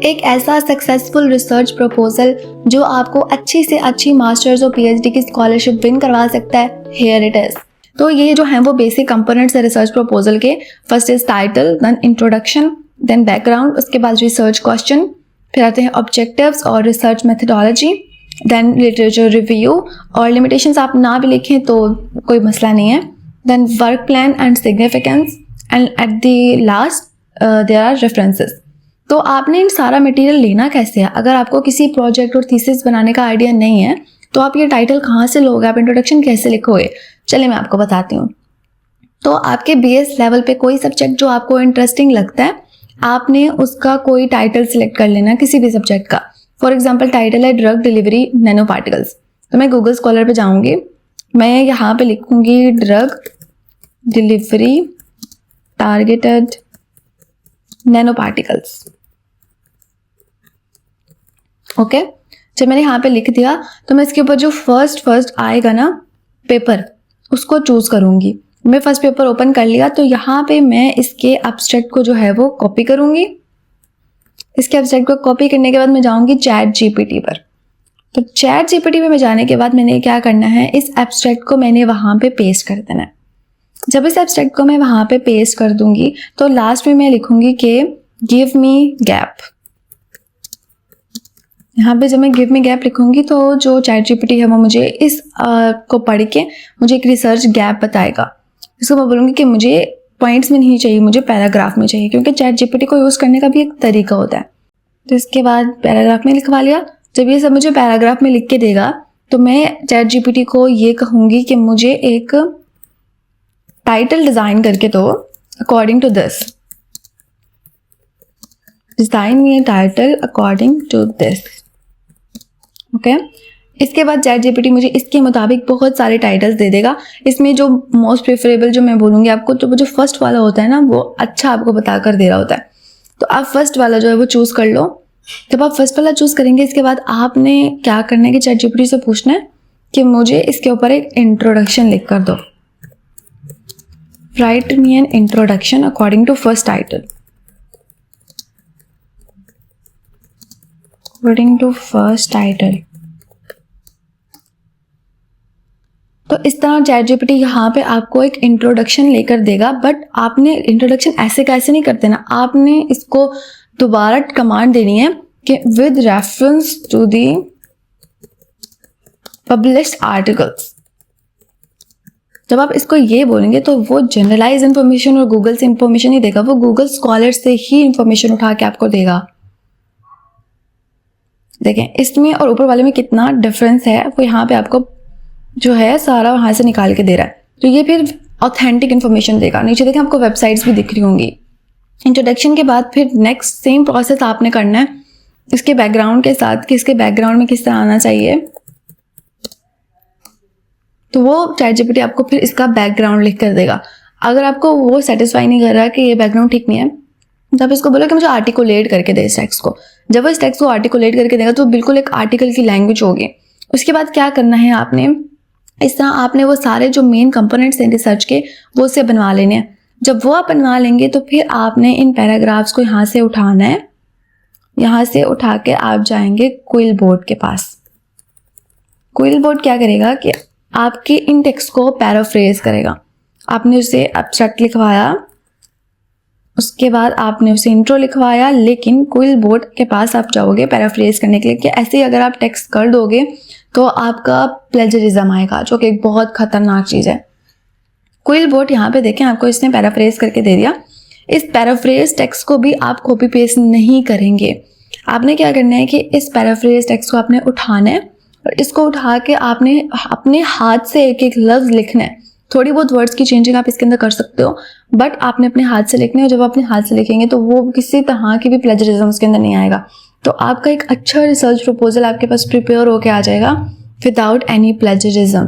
एक ऐसा successful research proposal जो आपको अच्छी से अच्छी मास्टर्स और पीएचडी की स्कॉलरशिप विन करवा सकता है, हियर इट इज। तो ये जो है वो बेसिक कंपोनेंट्स है रिसर्च प्रपोजल के। First is title, then introduction, then background, उसके बाद रिसर्च क्वेश्चन, फिर आते हैं ऑब्जेक्टिव्स और research methodology, then literature review, और लिमिटेशंस आप ना भी लिखें तो कोई मसला नहीं है, then work plan and significance, and at the last there are references. तो आपने इन सारा मटेरियल लेना कैसे है? अगर आपको किसी प्रोजेक्ट और थीसिस बनाने का आइडिया नहीं है तो आप ये टाइटल कहाँ से लोगे, आप इंट्रोडक्शन कैसे लिखोगे? चलिए मैं आपको बताती हूँ। तो आपके बीएस लेवल पे कोई सब्जेक्ट जो आपको इंटरेस्टिंग लगता है, आपने उसका कोई टाइटल सिलेक्ट कर लेना किसी भी सब्जेक्ट का। फॉर एग्जाम्पल टाइटल है ड्रग डिलीवरी नैनो पार्टिकल्स, तो मैं गूगल स्कॉलर पे जाऊँगी, मैं यहाँ पे लिखूँगी drug delivery targeted nano particles. Okay, जब मैंने यहाँ पे लिख दिया तो मैं इसके ऊपर जो फर्स्ट आएगा ना पेपर, उसको चूज करूंगी। मैं फर्स्ट पेपर ओपन कर लिया तो यहाँ पे मैं इसके एब्स्ट्रैक्ट को जो है वो कॉपी करूंगी। इसके एब्स्ट्रैक्ट को कॉपी करने के बाद मैं जाऊंगी चैट जीपीटी पर। तो चैट जीपीटी पे मैं जाने के बाद मैंने क्या करना है, इस एब्स्ट्रैक्ट को मैंने वहाँ पे पेस्ट कर देना है। जब इस एब्स्ट्रैक्ट को मैं वहाँ पे पेस्ट कर दूंगी तो लास्ट में मैं लिखूंगी कि गिव मी गैप। यहाँ पे जब मैं गिव मी गैप लिखूंगी तो जो चैट जीपीटी है वो मुझे इस को पढ़ के मुझे एक रिसर्च गैप बताएगा। इसको मैं बोलूँगी कि मुझे पॉइंट्स में नहीं चाहिए, मुझे पैराग्राफ में चाहिए, क्योंकि चैट जीपीटी को यूज़ करने का भी एक तरीका होता है। तो इसके बाद पैराग्राफ में लिखवा लिया। जब ये सब मुझे पैराग्राफ में लिख के देगा तो मैं चैट जीपीटी को ये कहूँगी कि मुझे एक टाइटल डिज़ाइन करके दो according to this, design me title according to this. Okay, इसके बाद चैट जीपीटी मुझे इसके मुताबिक बहुत सारे टाइटल्स दे देगा। इसमें जो मोस्ट प्रेफरेबल जो मैं बोलूँगी आपको, तो वो जो फर्स्ट वाला होता है ना वो अच्छा आपको बता कर दे रहा होता है। तो आप फर्स्ट वाला जो है वो चूज़ कर लो। जब आप फर्स्ट वाला चूज़ करेंगे इसके बाद आपने क्या करना है कि चैट जीपीटी से पूछना है कि मुझे इसके ऊपर एक इंट्रोडक्शन लिख कर दो। Write me an introduction according to first title, according to first title. तो इस तरह चैट जीपीटी यहाँ पे आपको एक इंट्रोडक्शन लेकर देगा, बट आपने इंट्रोडक्शन ऐसे कैसे नहीं कर देना, आपने इसको दोबारा कमांड देनी है कि with reference to the published articles. जब आप इसको ये बोलेंगे तो वो जनरलाइज इंफॉर्मेशन और गूगल से इंफॉर्मेशन नहीं देगा, वो गूगल स्कॉलर से ही इंफॉर्मेशन उठा के आपको देगा। देखें इसमें और ऊपर वाले में कितना डिफरेंस है, वो यहाँ पे आपको जो है सारा वहाँ से निकाल के दे रहा है। तो ये फिर ऑथेंटिक इन्फॉर्मेशन देगा। नीचे देखें आपको वेबसाइट्स भी दिख रही होंगी। इंट्रोडक्शन के बाद फिर नेक्स्ट सेम प्रोसेस आपने करना है इसके बैकग्राउंड के साथ, कि इसके बैकग्राउंड में किस तरह आना चाहिए। तो वो चैट जीपीटी आपको फिर इसका बैकग्राउंड लिख कर देगा। अगर आपको वो सेटिस्फाई नहीं कर रहा कि ये बैकग्राउंड ठीक नहीं है तो आप इसको बोलो कि मुझे आर्टिकुलेट करके दे इस टेक्स्ट को। जब वो इस टेक्स्ट को आर्टिकुलेट करके देगा तो बिल्कुल एक आर्टिकल की लैंग्वेज होगी। उसके बाद क्या करना है, आपने इस तरह आपने वो सारे जो मेन कंपोनेंट्स हैं रिसर्च के वो से बनवा लेने हैं। जब वो आप बनवा लेंगे तो फिर आपने इन पैराग्राफ्स को यहाँ से उठाना है। यहाँ से उठा के आप जाएंगे क्विल बोर्ड के पास। क्विल बोर्ड क्या करेगा कि आपके इन टेक्स्ट को पैराफ्रेज करेगा। आपने उसे एब्स्ट्रैक्ट लिखवाया, उसके बाद आपने उसे इंट्रो लिखवाया, लेकिन क्विल बोर्ड के पास आप जाओगे पैराफ्रेज करने के लिए कि ऐसे ही अगर आप टेक्स्ट कर दोगे तो आपका प्लेजरिज्म आएगा, जो कि एक बहुत खतरनाक चीज़ है। क्विल बोर्ड यहाँ पे देखें आपको इसने पैराफ्रेज करके दे दिया। इस पैराफ्रेज टेक्स्ट को भी आप कॉपी पेस्ट नहीं करेंगे। आपने क्या करना है कि इस पैराफ्रेज टेक्स्ट को आपने उठाना है और इसको उठा के आपने अपने हाथ से एक एक लफ्ज़ लिखना है। थोड़ी बहुत वर्ड्स की चेंजिंग आप इसके अंदर कर सकते हो, बट आपने अपने हाथ से लिखना है। और जब आप अपने हाथ से लिखेंगे तो वो किसी तरह की भी प्लेजरिज्म उसके अंदर नहीं आएगा। तो आपका एक अच्छा रिसर्च प्रपोजल आपके पास प्रिपेयर होके आ जाएगा विदाउट एनी प्लेजरिज्म।